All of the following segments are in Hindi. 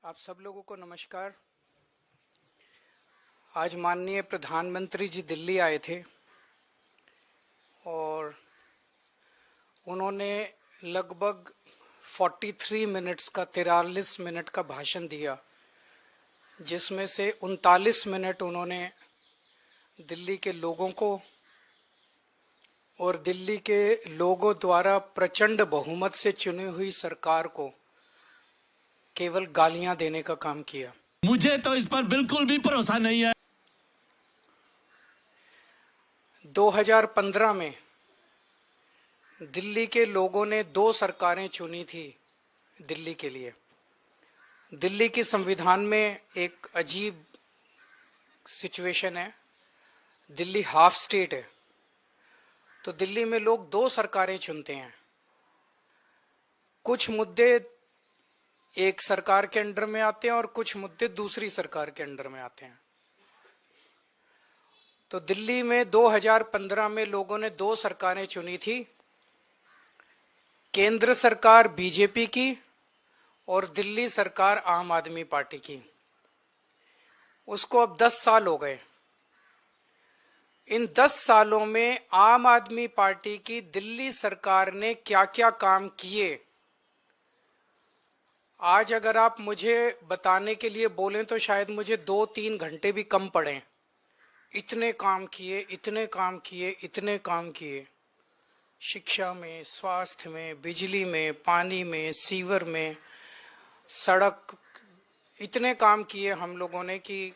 आप सब लोगों को नमस्कार। आज माननीय प्रधानमंत्री जी दिल्ली आए थे और उन्होंने लगभग 43 मिनट्स का 43 मिनट का भाषण दिया, जिसमें से 39 मिनट उन्होंने दिल्ली के लोगों को और दिल्ली के लोगों द्वारा प्रचंड बहुमत से चुनी हुई सरकार को केवल गालियां देने का काम किया। मुझे तो इस पर बिल्कुल भी भरोसा नहीं है। 2015 में दिल्ली के लोगों ने 2 सरकारें चुनी थी दिल्ली के लिए। दिल्ली के संविधान में एक अजीब सिचुएशन है, दिल्ली हाफ स्टेट है, तो दिल्ली में लोग 2 सरकारें चुनते हैं। कुछ मुद्दे एक सरकार के अंडर में आते हैं और कुछ मुद्दे दूसरी सरकार के अंडर में आते हैं। तो दिल्ली में 2015 में लोगों ने 2 सरकारें चुनी थी, केंद्र सरकार बीजेपी की और दिल्ली सरकार आम आदमी पार्टी की। उसको अब 10 साल हो गए। इन 10 सालों में आम आदमी पार्टी की दिल्ली सरकार ने क्या क्या काम किए, आज अगर आप मुझे बताने के लिए बोलें तो शायद मुझे 2-3 घंटे भी कम पड़े। इतने काम किए, इतने काम किए, इतने काम किए। शिक्षा में, स्वास्थ्य में, बिजली में, पानी में, सीवर में, सड़क, इतने काम किए हम लोगों ने कि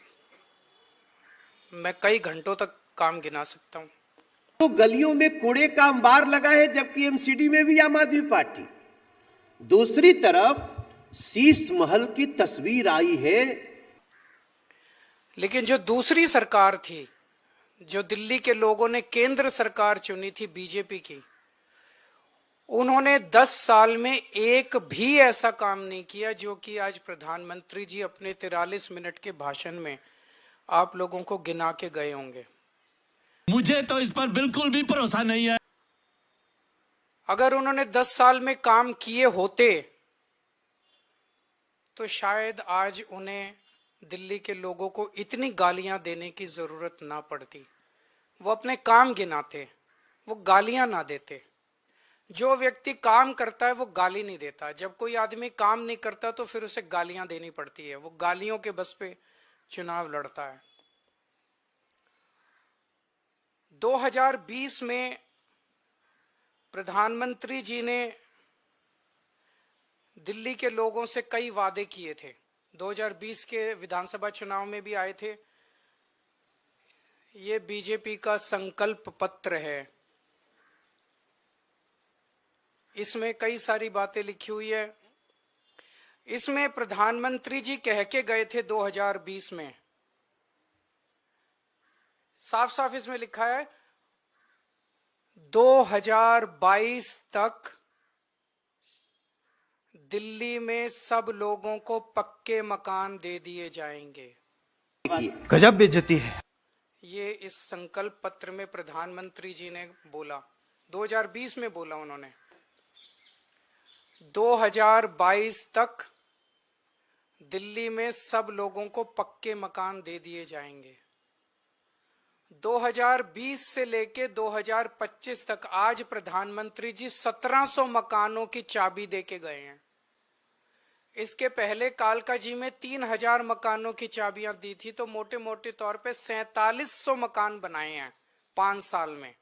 मैं कई घंटों तक काम गिना सकता हूं। तो गलियों में कूड़े का अंबार लगा है, जबकि एमसीडी में भी आम आदमी पार्टी। दूसरी तरफ शीश महल की तस्वीर आई है। लेकिन जो दूसरी सरकार थी, जो दिल्ली के लोगों ने केंद्र सरकार चुनी थी बीजेपी की, उन्होंने 10 साल में एक भी ऐसा काम नहीं किया जो कि आज प्रधानमंत्री जी अपने 43 मिनट के भाषण में आप लोगों को गिना के गए होंगे। मुझे तो इस पर बिल्कुल भी भरोसा नहीं है। अगर उन्होंने 10 साल में काम किए होते तो शायद आज उन्हें दिल्ली के लोगों को इतनी गालियां देने की जरूरत ना पड़ती। वो अपने काम गिनाते, वो गालियां ना देते। जो व्यक्ति काम करता है वो गाली नहीं देता। जब कोई आदमी काम नहीं करता तो फिर उसे गालियां देनी पड़ती है। वो गालियों के बस पे चुनाव लड़ता है। 2020 में प्रधानमंत्री जी ने दिल्ली के लोगों से कई वादे किए थे। 2020 के विधानसभा चुनाव में भी आए थे। ये बीजेपी का संकल्प पत्र है। इसमें कई सारी बातें लिखी हुई है। इसमें प्रधानमंत्री जी कह के गए थे 2020 में, साफ साफ इसमें लिखा है 2022 तक दिल्ली में सब लोगों को पक्के मकान दे दिए जाएंगे। गजब बेइज्जती है। ये इस संकल्प पत्र में प्रधानमंत्री जी ने बोला, 2020 में बोला उन्होंने। 2022 तक दिल्ली में सब लोगों को पक्के मकान दे दिए जाएंगे। 2020 से लेके 2025 तक आज प्रधानमंत्री जी 1700 मकानों की चाबी दे के गए हैं। इसके पहले कालका जी में 3000 मकानों की चाबियां दी थी, तो मोटे मोटे तौर पे 4700 मकान बनाए हैं 5 साल में।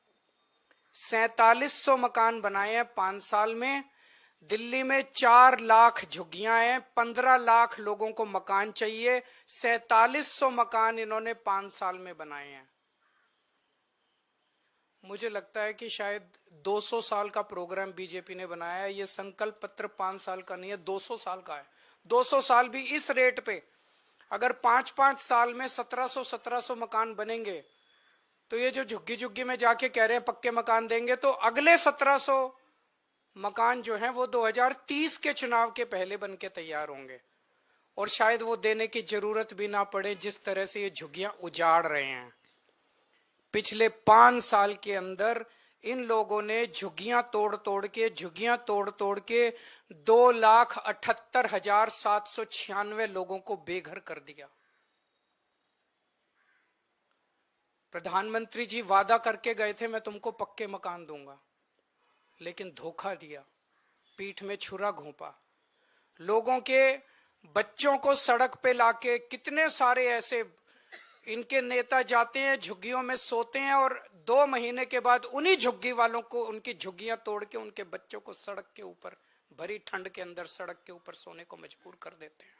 4700 मकान बनाए हैं 5 साल में। दिल्ली में 4 लाख झुग्गियां हैं, 15 लाख लोगों को मकान चाहिए। 4700 मकान इन्होंने 5 साल में बनाए हैं। मुझे लगता है कि शायद 200 साल का प्रोग्राम बीजेपी ने बनाया है। ये संकल्प पत्र 5 साल का नहीं है, 200 साल का है। 200 साल भी इस रेट पे अगर 5-5 साल में 1700 मकान बनेंगे, तो ये जो झुग्गी झुग्गी में जाके कह रहे हैं पक्के मकान देंगे, तो अगले 1700 मकान जो हैं वो 2030 के चुनाव के पहले बन के तैयार होंगे। और शायद वो देने की जरूरत भी ना पड़े, जिस तरह से ये झुग्गियां उजाड़ रहे हैं। पिछले 5 साल के अंदर इन लोगों ने झुग्गियां तोड़ तोड़ के 2,78,796 लोगों को बेघर कर दिया। प्रधानमंत्री जी वादा करके गए थे मैं तुमको पक्के मकान दूंगा, लेकिन धोखा दिया, पीठ में छुरा घोंपा। लोगों के बच्चों को सड़क पे लाके, कितने सारे ऐसे इनके नेता जाते हैं झुग्गियों में सोते हैं और 2 महीने के बाद उन्हीं झुग्गी वालों को उनकी झुग्गियां तोड़ के उनके बच्चों को सड़क के ऊपर, भरी ठंड के अंदर सड़क के ऊपर सोने को मजबूर कर देते हैं।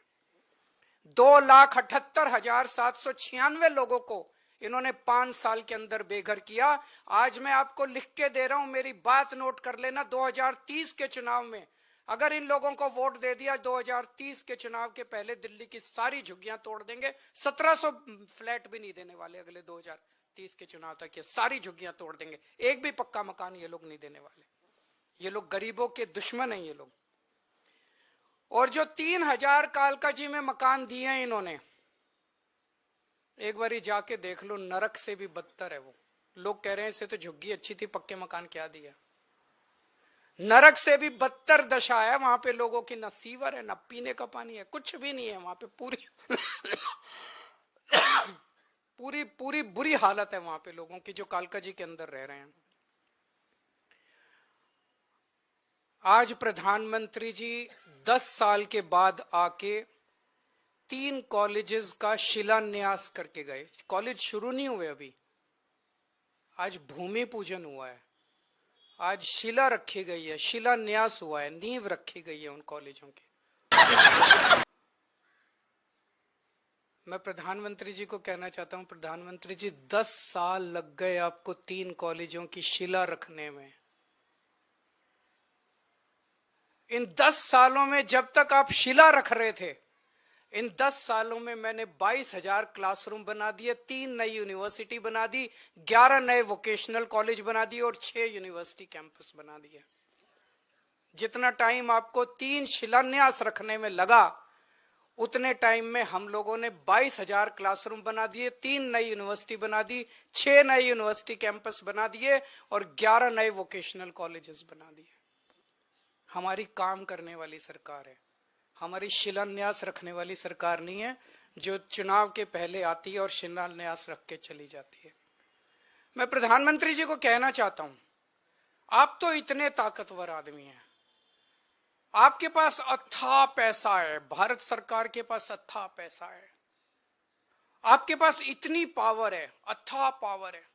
2,78,796 लोगों को इन्होंने 5 साल के अंदर बेघर किया। आज मैं आपको लिख के दे रहा हूं, मेरी बात नोट कर लेना। 2030 के चुनाव में अगर इन लोगों को वोट दे दिया, 2030 के चुनाव के पहले दिल्ली की सारी झुग्गियां तोड़ देंगे। 1700 फ्लैट भी नहीं देने वाले अगले 2030 के चुनाव तक, ये सारी झुग्गियां तोड़ देंगे। एक भी पक्का मकान ये लोग नहीं देने वाले। ये लोग गरीबों के दुश्मन हैं ये लोग। और जो 3000 कालकाजी में मकान दिए हैं इन्होंने, एक बारी जाके देख लो, नरक से भी बदतर है वो। लोग कह रहे हैं इससे तो झुग्गी अच्छी थी, पक्के मकान क्या दिया। नरक से भी बदतर दशा है वहां पे। लोगों की न सीवर है, न पीने का पानी है, कुछ भी नहीं है वहां पे। पूरी बुरी हालत है वहां पे लोगों की जो कालकाजी के अंदर रह रहे हैं। आज प्रधानमंत्री जी 10 साल के बाद आके 3 कॉलेजेस का शिलान्यास करके गए। कॉलेज शुरू नहीं हुए अभी, आज भूमि पूजन हुआ है, आज शिला रखी गई है, शिलान्यास हुआ है, नींव रखी गई है उन कॉलेजों की। मैं प्रधानमंत्री जी को कहना चाहता हूं, प्रधानमंत्री जी 10 साल लग गए आपको 3 कॉलेजों की शिला रखने में। इन 10 सालों में जब तक आप शिला रख रहे थे, इन 10 सालों में मैंने 22,000 क्लासरूम बना दिए, 3 नई यूनिवर्सिटी बना दी, 11 नए वोकेशनल कॉलेज बना दिए और 6 यूनिवर्सिटी कैंपस बना दिए। जितना टाइम आपको 3 शिलान्यास रखने में लगा, उतने टाइम में हम लोगों ने 22,000 क्लासरूम बना दिए, 3 नई यूनिवर्सिटी बना दी, 6 नए यूनिवर्सिटी कैंपस बना दिए और 11 नए वोकेशनल कॉलेजेस बना दिए। हमारी काम करने वाली सरकार है, हमारी शिलान्यास रखने वाली सरकार नहीं है जो चुनाव के पहले आती है और शिलान्यास रख के चली जाती है। मैं प्रधानमंत्री जी को कहना चाहता हूं, आप तो इतने ताकतवर आदमी हैं, आपके पास अथाह पैसा है, भारत सरकार के पास अथाह पैसा है, आपके पास इतनी पावर है, अथाह पावर है।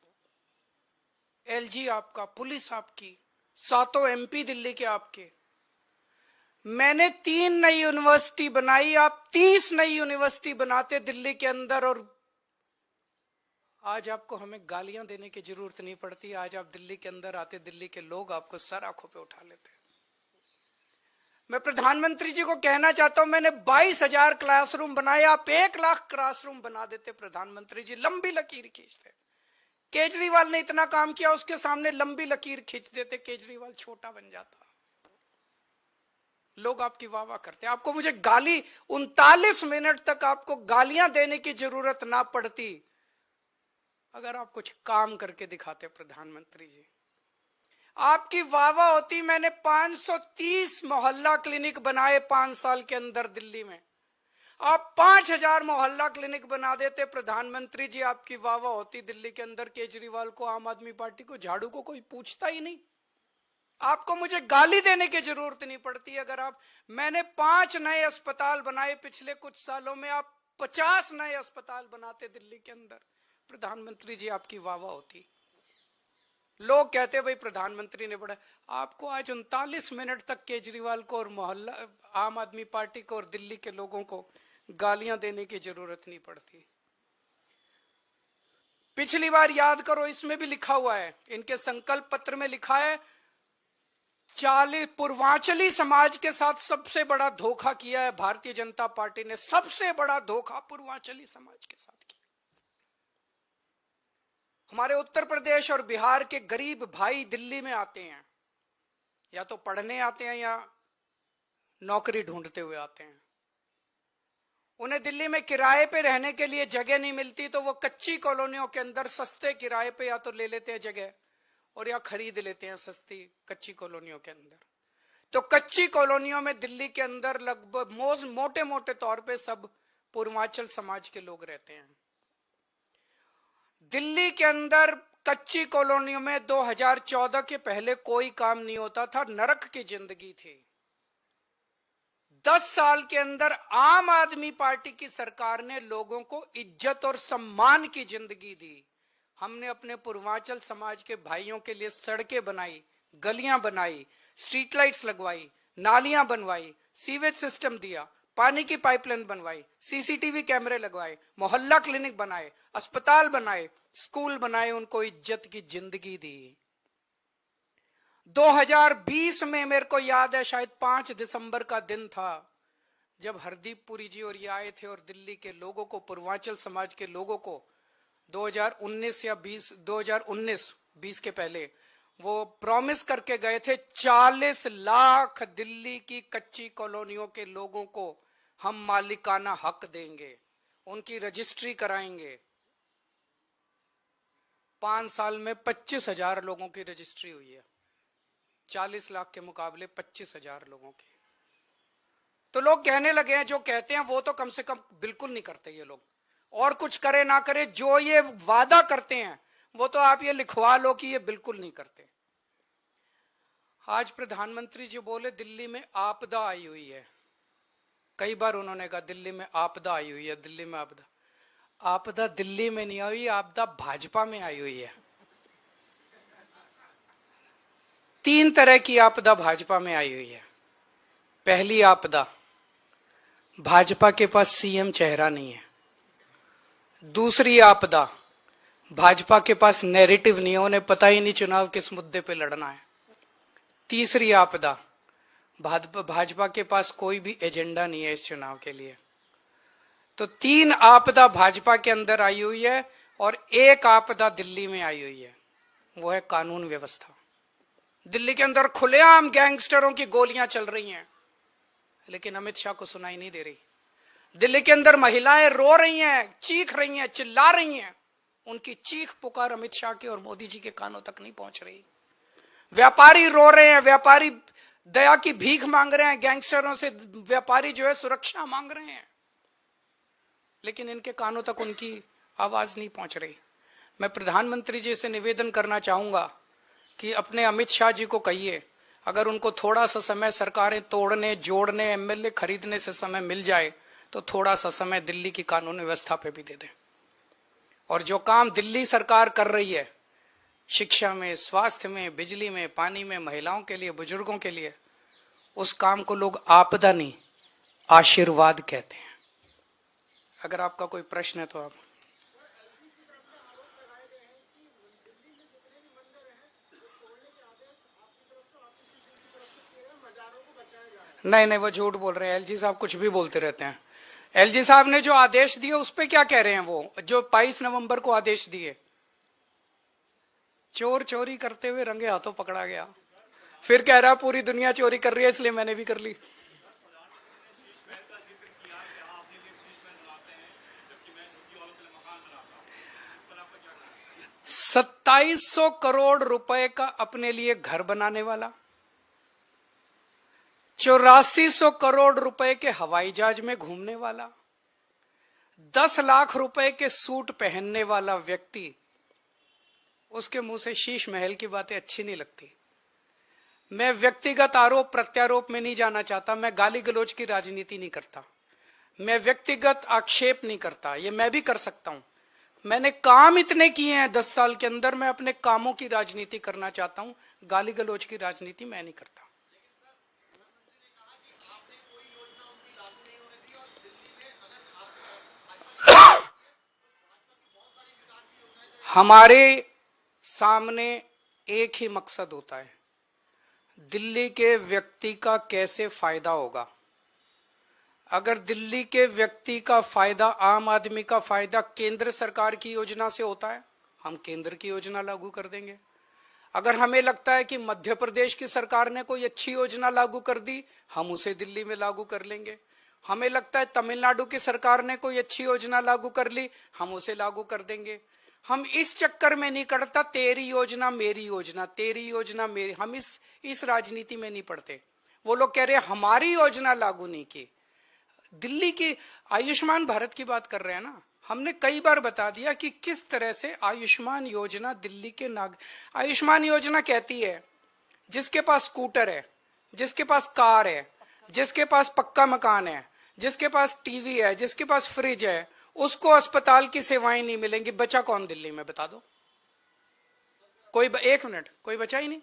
एलजी आपका, पुलिस आपकी, 7 MP दिल्ली के आपके। मैंने 3 नई यूनिवर्सिटी बनाई, आप 30 नई यूनिवर्सिटी बनाते दिल्ली के अंदर, और आज आपको हमें गालियां देने की जरूरत नहीं पड़ती। आज आप दिल्ली के अंदर आते, दिल्ली के लोग आपको सर आंखों पे उठा लेते। मैं प्रधानमंत्री जी को कहना चाहता हूं, मैंने 22,000 क्लासरूम बनाए, आप 1 लाख क्लासरूम बना देते प्रधानमंत्री जी, लंबी लकीर खींचते। केजरीवाल ने इतना काम किया, उसके सामने लंबी लकीर खींच देते, केजरीवाल छोटा बन जाता। लोग आपकी वाह वाह करते। आपको मुझे गाली 39 मिनट तक आपको गालियां देने की जरूरत ना पड़ती अगर आप कुछ काम करके दिखाते प्रधानमंत्री जी। आपकी वाह वाह होती। मैंने 530 मोहल्ला क्लिनिक बनाए 5 साल के अंदर दिल्ली में। आप 5,000 मोहल्ला क्लिनिक बना देते प्रधानमंत्री जी, आपकी वाह वाह होती दिल्ली के अंदर। केजरीवाल को, आम आदमी पार्टी को, झाड़ू को कोई पूछता ही नहीं। आपको मुझे गाली देने की जरूरत नहीं पड़ती। अगर आप, मैंने 5 नए अस्पताल बनाए पिछले कुछ सालों में, आप 50 नए अस्पताल बनाते दिल्ली के अंदर, प्रधानमंत्री जी आपकी वाह वाह होती। लोग कहते भाई प्रधानमंत्री ने बड़ा। आपको आज 39 मिनट तक केजरीवाल को और मोहल्ला आम आदमी पार्टी को और दिल्ली के लोगों को गालियां देने की जरूरत नहीं पड़ती। पिछली बार याद करो, इसमें भी लिखा हुआ है, इनके संकल्प पत्र में लिखा है, 40 पूर्वांचली समाज के साथ सबसे बड़ा धोखा किया है भारतीय जनता पार्टी ने। सबसे बड़ा धोखा पूर्वांचली समाज के साथ किया। हमारे उत्तर प्रदेश और बिहार के गरीब भाई दिल्ली में आते हैं, या तो पढ़ने आते हैं या नौकरी ढूंढते हुए आते हैं। उन्हें दिल्ली में किराए पे रहने के लिए जगह नहीं मिलती, तो वो कच्ची कॉलोनियों के अंदर सस्ते किराए पे या तो ले लेते हैं जगह, और या खरीद लेते हैं सस्ती कच्ची कॉलोनियों के अंदर। तो कच्ची कॉलोनियों में दिल्ली के अंदर लगभग मोटे मोटे तौर पे सब पूर्वांचल समाज के लोग रहते हैं। दिल्ली के अंदर कच्ची कॉलोनियों में 2014 के पहले कोई काम नहीं होता था, नरक की जिंदगी थी। 10 साल के अंदर आम आदमी पार्टी की सरकार ने लोगों को इज्जत और सम्मान की जिंदगी दी। हमने अपने पूर्वांचल समाज के भाइयों के लिए सड़कें बनाई, गलियां बनाई, स्ट्रीट लाइट्स लगवाई, नालियां बनवाई, सीवेज सिस्टम दिया, पानी की पाइपलाइन बनवाई, सीसीटीवी कैमरे लगवाए, मोहल्ला क्लिनिक बनाए, अस्पताल बनाए, स्कूल बनाए, उनको इज्जत की जिंदगी दी। 2020 में मेरे को याद है शायद 5 दिसंबर का दिन था जब हरदीप पुरी जी और ये आए थे और दिल्ली के लोगों को, पूर्वांचल समाज के लोगों को 2019 या 2019 के पहले वो प्रॉमिस करके गए थे 40 लाख दिल्ली की कच्ची कॉलोनियों के लोगों को हम मालिकाना हक देंगे, उनकी रजिस्ट्री कराएंगे। 5 साल में 25,000 लोगों की रजिस्ट्री हुई है, 40 लाख के मुकाबले 25,000 लोगों की। तो लोग कहने लगे हैं, जो कहते हैं वो तो कम से कम बिल्कुल नहीं करते ये लोग, और कुछ करे ना करे जो ये वादा करते हैं वो तो आप ये लिखवा लो कि ये बिल्कुल नहीं करते। आज प्रधानमंत्री जी बोले दिल्ली में आपदा आई हुई है, कई बार उन्होंने कहा दिल्ली में आपदा आई हुई है, दिल्ली में आपदा। आपदा दिल्ली में नहीं आई, आपदा भाजपा में आई हुई है। 3 तरह की आपदा भाजपा में आई हुई है। पहली आपदा, भाजपा के पास सीएम चेहरा नहीं है। दूसरी आपदा, भाजपा के पास नैरेटिव नहीं है, उन्हें पता ही नहीं चुनाव किस मुद्दे पे लड़ना है। तीसरी आपदा, भाजपा के पास कोई भी एजेंडा नहीं है इस चुनाव के लिए। तो 3 आपदा भाजपा के अंदर आई हुई है और एक आपदा दिल्ली में आई हुई है, वो है कानून व्यवस्था। दिल्ली के अंदर खुलेआम गैंगस्टरों की गोलियां चल रही हैं, लेकिन अमित शाह को सुनाई नहीं दे रही। दिल्ली के अंदर महिलाएं रो रही हैं, चीख रही हैं, चिल्ला रही हैं, उनकी चीख पुकार अमित शाह की और मोदी जी के कानों तक नहीं पहुंच रही। व्यापारी रो रहे हैं, व्यापारी दया की भीख मांग रहे हैं, गैंगस्टरों से व्यापारी जो है सुरक्षा मांग रहे हैं, लेकिन इनके कानों तक उनकी आवाज नहीं पहुंच रही। मैं प्रधानमंत्री जी से निवेदन करना चाहूंगा कि अपने अमित शाह जी को कहिए, अगर उनको थोड़ा सा समय सरकारें तोड़ने, जोड़ने, एमएलए खरीदने से समय मिल जाए तो थोड़ा सा समय दिल्ली की कानून व्यवस्था पे भी दे दें। और जो काम दिल्ली सरकार कर रही है शिक्षा में, स्वास्थ्य में, बिजली में, पानी में, महिलाओं के लिए, बुजुर्गों के लिए, उस काम को लोग आपदा नहीं आशीर्वाद कहते हैं। अगर आपका कोई प्रश्न है तो आप। नहीं, वो झूठ बोल रहे हैं। एलजी साहब कुछ भी बोलते रहते हैं। एलजी साहब ने जो आदेश दिए उस पे क्या कह रहे हैं, वो जो 22 नवंबर को आदेश दिए, चोर चोरी करते हुए रंगे हाथों पकड़ा गया, फिर कह रहा पूरी दुनिया चोरी कर रही है इसलिए मैंने भी कर ली। ₹2700 करोड़ का अपने लिए घर बनाने वाला, 8400 करोड़ रुपए के हवाई जहाज में घूमने वाला, 10 लाख रुपए के सूट पहनने वाला व्यक्ति, उसके मुंह से शीश महल की बातें अच्छी नहीं लगती। मैं व्यक्तिगत आरोप प्रत्यारोप में नहीं जाना चाहता, मैं गाली गलौज की राजनीति नहीं करता, मैं व्यक्तिगत आक्षेप नहीं करता, ये मैं भी कर सकता हूं। मैंने काम इतने किए हैं 10 साल के अंदर, मैं अपने कामों की राजनीति करना चाहता हूं, गाली गलौज की राजनीति मैं नहीं करता। हमारे सामने एक ही मकसद होता है, दिल्ली के व्यक्ति का कैसे फायदा होगा। अगर दिल्ली के व्यक्ति का फायदा, आम आदमी का फायदा केंद्र सरकार की योजना से होता है, हम केंद्र की योजना लागू कर देंगे। अगर हमें लगता है कि मध्य प्रदेश की सरकार ने कोई अच्छी योजना लागू कर दी, हम उसे दिल्ली में लागू कर लेंगे। हमें लगता है तमिलनाडु की सरकार ने कोई अच्छी योजना लागू कर ली, हम उसे लागू कर देंगे। हम इस चक्कर में नहीं करता तेरी योजना मेरी योजना, तेरी योजना मेरी, हम इस राजनीति में नहीं पड़ते। वो लोग कह रहे हैं हमारी योजना लागू नहीं की। दिल्ली की आयुष्मान भारत की बात कर रहे हैं ना, हमने कई बार बता दिया कि किस तरह से आयुष्मान योजना दिल्ली के आयुष्मान योजना कहती है जिसके पास स्कूटर है, जिसके पास कार है, जिसके पास पक्का मकान है, जिसके पास टीवी है, जिसके पास फ्रिज है, उसको अस्पताल की सेवाएं नहीं मिलेंगी। बचा कौन दिल्ली में, बता दो कोई? एक मिनट, कोई बचा ही नहीं।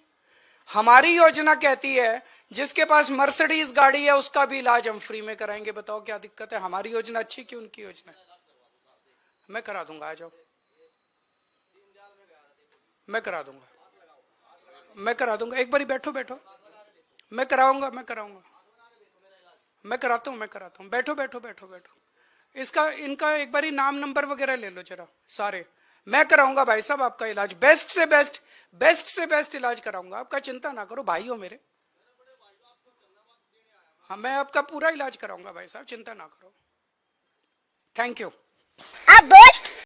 हमारी योजना कहती है जिसके पास मर्सिडीज गाड़ी है उसका भी इलाज हम फ्री में कराएंगे। बताओ क्या दिक्कत है? हमारी योजना अच्छी कि उनकी योजना? मैं करा दूंगा, आ जाओ, मैं करा दूंगा, मैं करा दूंगा। एक बारी बैठो, मैं कराऊंगा, मैं कराता हूं, बैठो। इनका एक बारी नाम नंबर वगैरह ले लो जरा सारे। मैं कराऊंगा भाई साहब आपका इलाज, बेस्ट से बेस्ट इलाज कराऊंगा आपका, चिंता ना करो, भाई हो मेरे। हाँ, मैं आपका पूरा इलाज कराऊंगा भाई साहब, चिंता ना करो। Thank you. अब